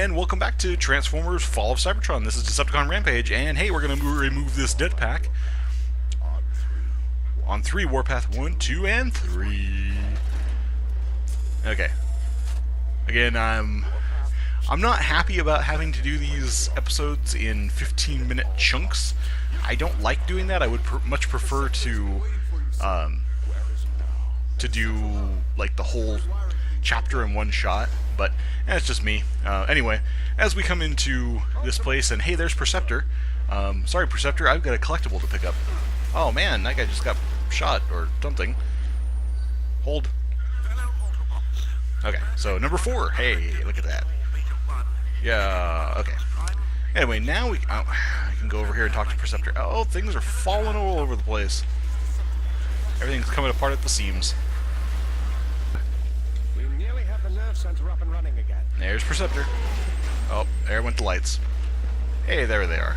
and welcome back to Transformers Fall of Cybertron. This is Decepticon Rampage, and hey, we're going to remove this dead pack on 3, Warpath 1, 2, and 3. Okay. Again, I'm not happy about having to do these episodes in 15-minute chunks. I don't like doing that. I would much prefer to do like the whole chapter in one shot, but it's just me. Anyway, as we come into this place, and hey, there's Perceptor. Sorry, Perceptor, I've got a collectible to pick up. Oh man, that guy just got shot or something. Hold. Okay, so number 4. Hey, look at that. Yeah, okay. Anyway, now I can go over here and talk to Perceptor. Oh, things are falling all over the place. Everything's coming apart at the seams. We nearly have the nerve center up and running again. There's Perceptor. Oh, there went the lights. Hey, there they are.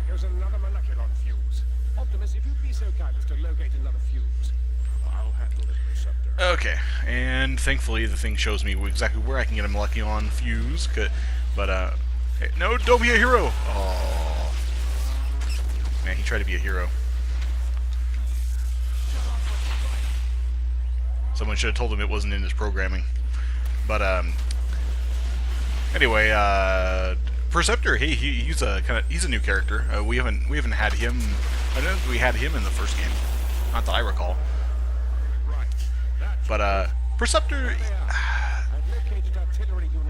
Here's another molecular fuse. Optimus, if you'd be so kind as to locate another fuse, I'll handle it, Perceptor. Okay, and thankfully the thing shows me exactly where I can get a molecular fuse. But hey, no, don't be a hero. Oh, man, he tried to be a hero. Someone should have told him it wasn't in his programming. But anyway, Perceptor, hey, he's a new character. We haven't had him. I don't think we had him in the first game, not that I recall. But Perceptor,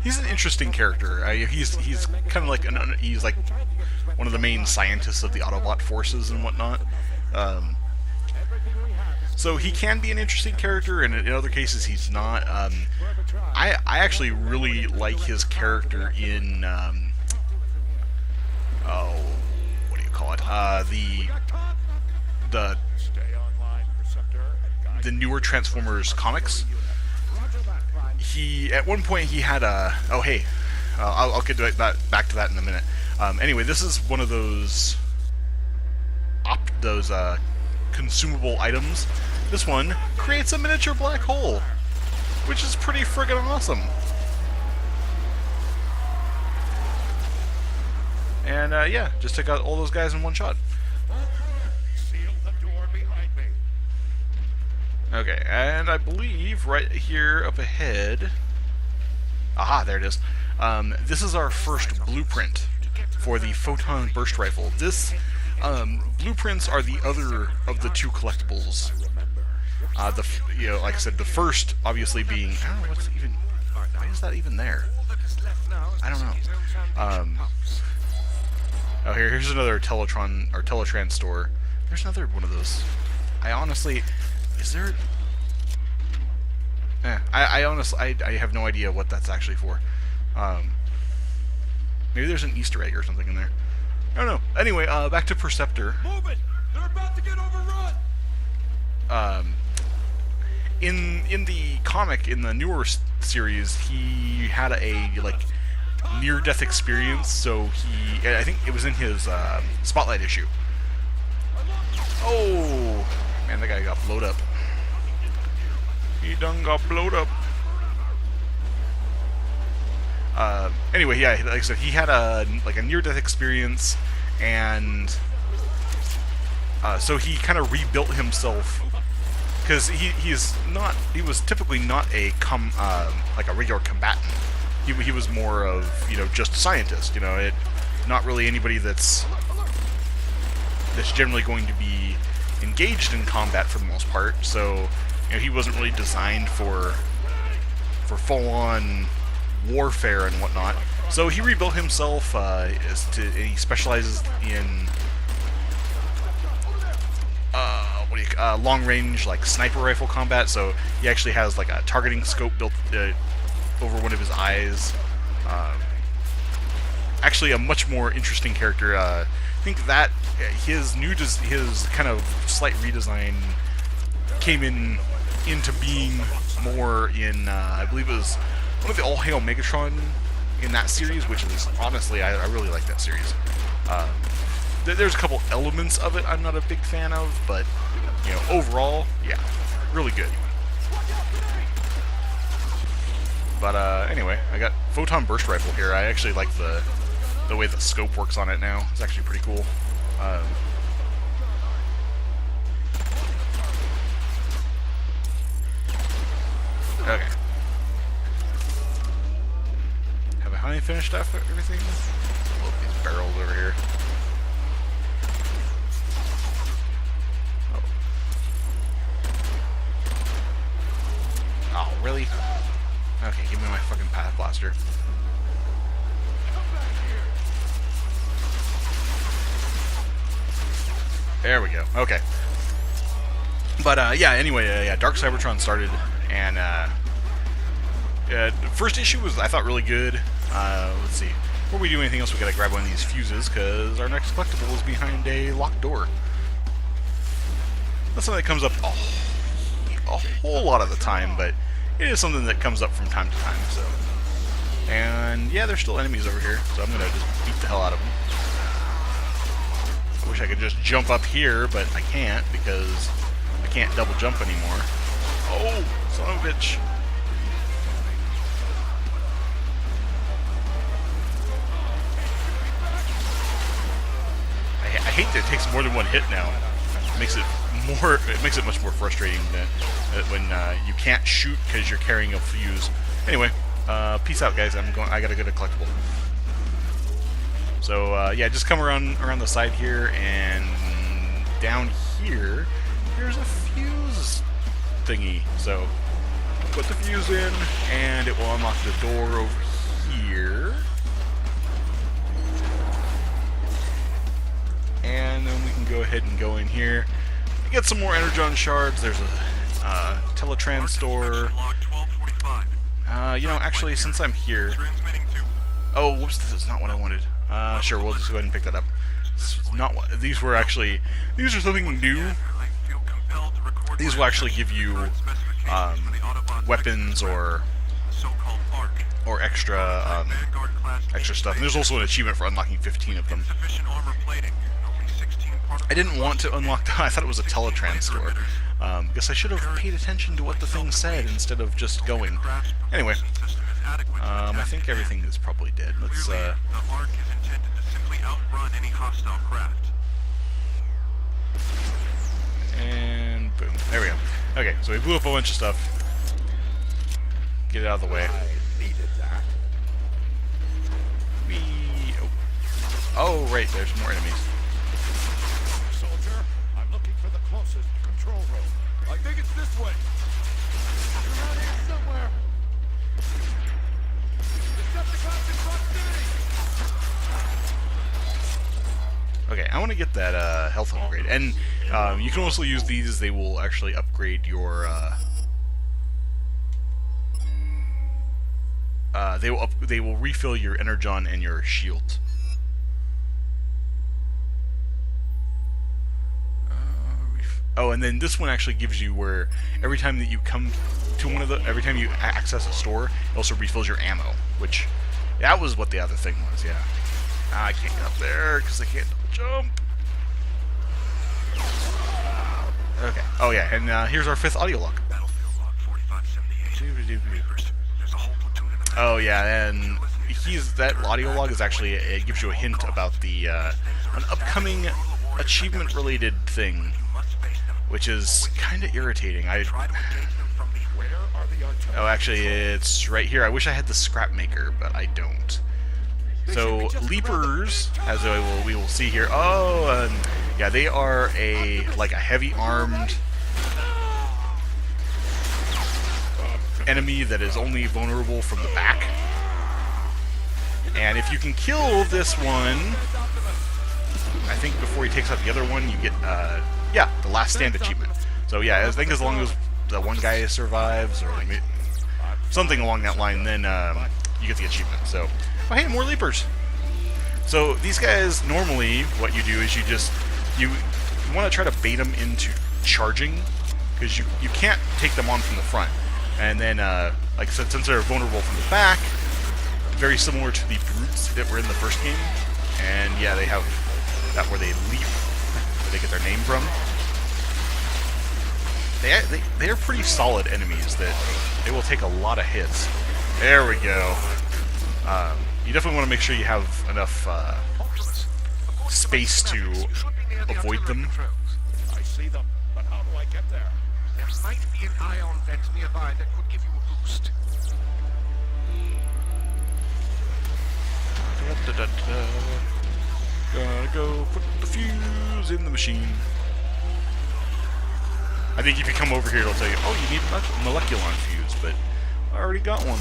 he's an interesting character. He's kind of like he's like one of the main scientists of the Autobot forces and whatnot. So he can be an interesting character, and in other cases he's not. I actually really like his character in oh, what do you call it? The newer Transformers comics. At one point he had a I'll get to back to that in a minute. Anyway, this is one of those consumable items. This one creates a miniature black hole, which is pretty friggin' awesome. And yeah, just took out all those guys in one shot. Seal the door behind me. Okay, and I believe right here up ahead. Aha, there it is. This is our first blueprint for the Photon Burst Rifle. This blueprints are the other of the 2 collectibles. Like I said, the first obviously being, I don't know what's even, why is that even there? I don't know. Oh, here's another Teletran store. There's another one of those. I honestly, is there? I honestly, I have no idea what that's actually for. Maybe there's an Easter egg or something in there. I don't know. Anyway, back to Perceptor. Move it! They're about to get overrun! In the comic, in the newer series, he had a near-death experience. So I think it was in his Spotlight issue. Oh man, that guy got blowed up. He done got blowed up. Anyway, yeah, like I said, he had a near-death experience, and so he kind of rebuilt himself, because he was typically not a regular combatant. He was more of just a scientist. Not really anybody that's generally going to be engaged in combat for the most part. So he wasn't really designed for full-on warfare and whatnot. So he rebuilt himself. He specializes in long-range sniper rifle combat. So he actually has a targeting scope built over one of his eyes. Actually, a much more interesting character. I think that his kind of slight redesign came into being more in I believe it was one of the All Hail Megatron in that series, which is honestly I really like that series. There's a couple elements of it I'm not a big fan of, but overall, yeah, really good. But anyway, I got photon burst rifle here. I actually like the way the scope works on it now. It's actually pretty cool. Okay. Have I honey finished off everything? Load these barrels over here. Oh, really? Okay, give me my fucking path blaster. There we go. Okay. But, yeah, anyway, yeah, Dark Cybertron started, and, the first issue was, I thought, really good. Let's see. Before we do anything else, we gotta grab one of these fuses, because our next collectible is behind a locked door. That's something that comes up a whole lot of the time, but it is something that comes up from time to time, so. And, yeah, there's still enemies over here, so I'm gonna just beat the hell out of them. I wish I could just jump up here, but I can't, because I can't double jump anymore. Oh, son of a bitch. I hate that it takes more than one hit now. It makes it much more frustrating when you can't shoot because you're carrying a fuse. Anyway, peace out, guys. I gotta get a collectible. So yeah, just come around the side here, and down here, here's a fuse thingy. So put the fuse in, and it will unlock the door over here. And then we can go ahead and go in here. Get some more Energon shards. There's a Teletrans store. You know, actually, since I'm here... Oh, whoops, this is not what I wanted. Sure, we'll just go ahead and pick that up. This is not what... These were actually... These are something new. These will actually give you weapons or extra extra stuff. And there's also an achievement for unlocking 15 of them. I didn't want to unlock that. I thought it was a Teletrans store. Guess I should have paid attention to what the thing said instead of just going. Anyway, I think everything is probably dead. Let's, and boom. There we go. Okay, so we blew up a bunch of stuff. Get it out of the way. Oh, right, there's more enemies. Closest control room. I think it's this way. Around here somewhere. Decepticons in proximity. Okay, I want to get that health upgrade, and you can also use these. They will actually upgrade your. They will refill your energon and your shield. Oh, and then this one actually gives you where every time that you come to one of the, every time you access a store, it also refills your ammo, which, that was what the other thing was, yeah. I can't get up there because I can't jump. Okay, oh yeah, and here's our 5th audio log. Oh yeah, and that audio log is actually, it gives you a hint about the, an upcoming achievement-related thing, which is kind of irritating. Oh, actually, it's right here. I wish I had the scrap maker, but I don't. So, leapers, as we will see here. Oh, yeah, they are like a heavy armed enemy that is only vulnerable from the back. And if you can kill this one, I think before he takes out the other one, you get, yeah, the last stand achievement. So yeah, I think as long as the one guy survives, or something along that line, then you get the achievement. So, oh hey, more leapers. So these guys, normally, what you do is you want to try to bait them into charging, because you can't take them on from the front. And then, like I said, since they're vulnerable from the back, very similar to the brutes that were in the first game. And yeah, they have that where they leap, where they get their name from. They are pretty solid enemies that they will take a lot of hits. There we go. You definitely want to make sure you have enough Optimus, according to space my to schematics, you should be near the avoid artillery them. controls. I see them, but how do I get there? There might be an ion vent nearby that could give you a boost. Gotta go put the fuse in the machine. I think if you come over here, it'll tell you, oh, you need a molecular fuse, but I already got one.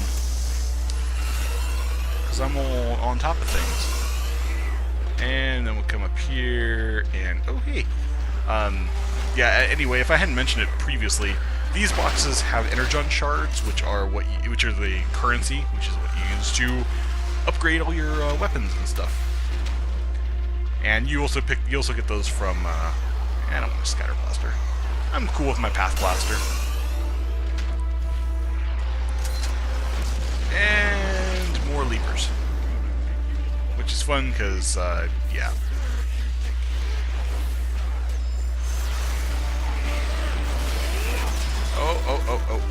Because I'm all on top of things. And then we'll come up here, and oh, hey. Yeah, anyway, if I hadn't mentioned it previously, these boxes have energon shards, which are which are the currency, which is what you use to upgrade all your weapons and stuff. And you also get those from I don't want a scatter blaster. I'm cool with my path blaster. And more levers, which is fun because yeah. Oh.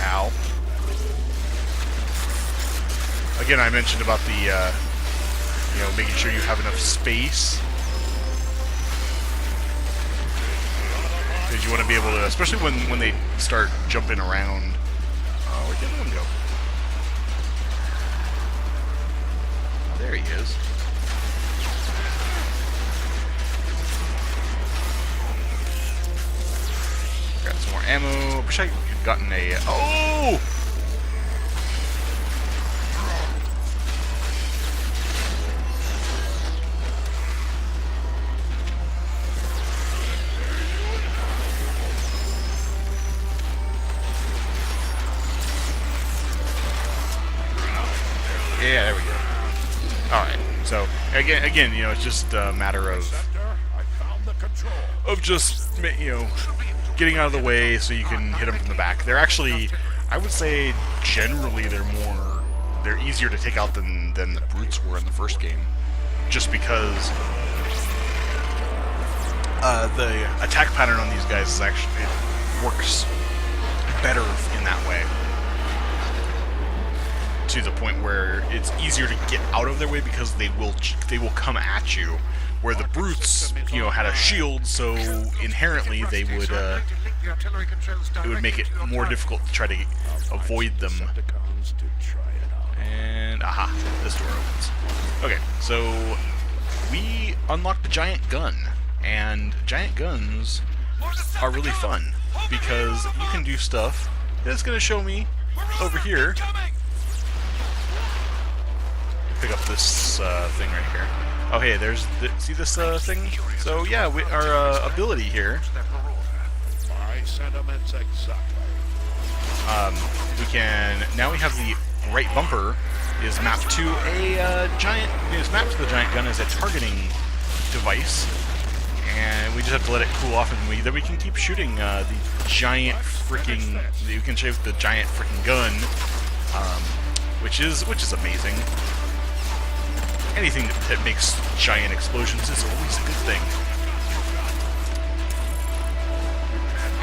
Ow. Again, I mentioned about the, making sure you have enough space. Because you want to be able to, especially when they start jumping around. Where'd the other one go? Oh, there he is. Grab some more ammo. Wish I had gotten a... Oh! Yeah, there we go. Alright, so, again, it's just a matter of just, getting out of the way so you can hit them from the back. They're actually, I would say, generally they're easier to take out than the brutes were in the first game. Just because the attack pattern on these guys is actually, it works better in that way. To the point where it's easier to get out of their way because they will come at you. Where the brutes, had a shield, so inherently they would it would make it more difficult to try to avoid them. And aha, this door opens. Okay, so we unlocked the giant gun, and giant guns are really fun because you can do stuff that's going to show me over here. Pick up this thing right here. Oh, hey, see this thing? So yeah, our ability here. We can now we have the right bumper is mapped to a giant. It's mapped to the giant gun as a targeting device, and we just have to let it cool off, and then we can keep shooting the giant freaking. You can shoot the giant freaking gun, which is amazing. Anything that makes giant explosions is always a good thing.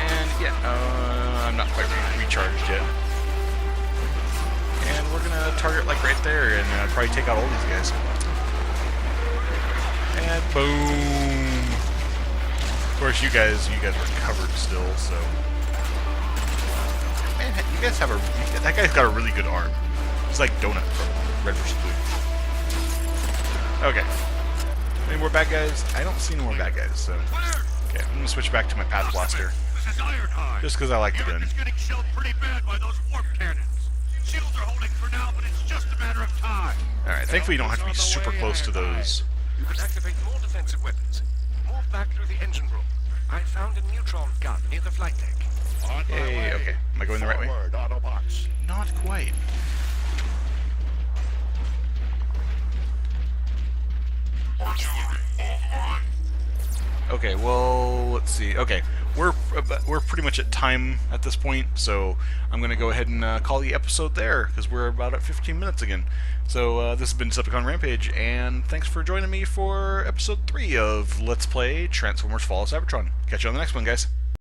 And yeah, I'm not quite recharged yet. And we're gonna target like right there and probably take out all these guys. And boom! Of course, you guys were covered still, so. Man, you guys have that guy's got a really good arm. It's like Donut from Red vs. Blue. Okay. Any more bad guys? I don't see any more bad guys, so. Okay, I'm gonna switch back to my path blaster. Just because I like the gun. Getting shelled pretty bad by those warp cannons. Shields are holding for now, but it's just a matter of time. Alright, thankfully you don't have to be super close to those. You can activate more defensive weapons. Move back through the engine room. I found a neutron gun near the flight deck. Hey, okay. Am I going the right way? Not quite. Okay, well, let's see. Okay, we're pretty much at time at this point, so I'm going to go ahead and call the episode there, because we're about at 15 minutes again. So this has been Decepticon Rampage, and thanks for joining me for episode 3 of Let's Play Transformers Fall of Cybertron. Catch you on the next one, guys.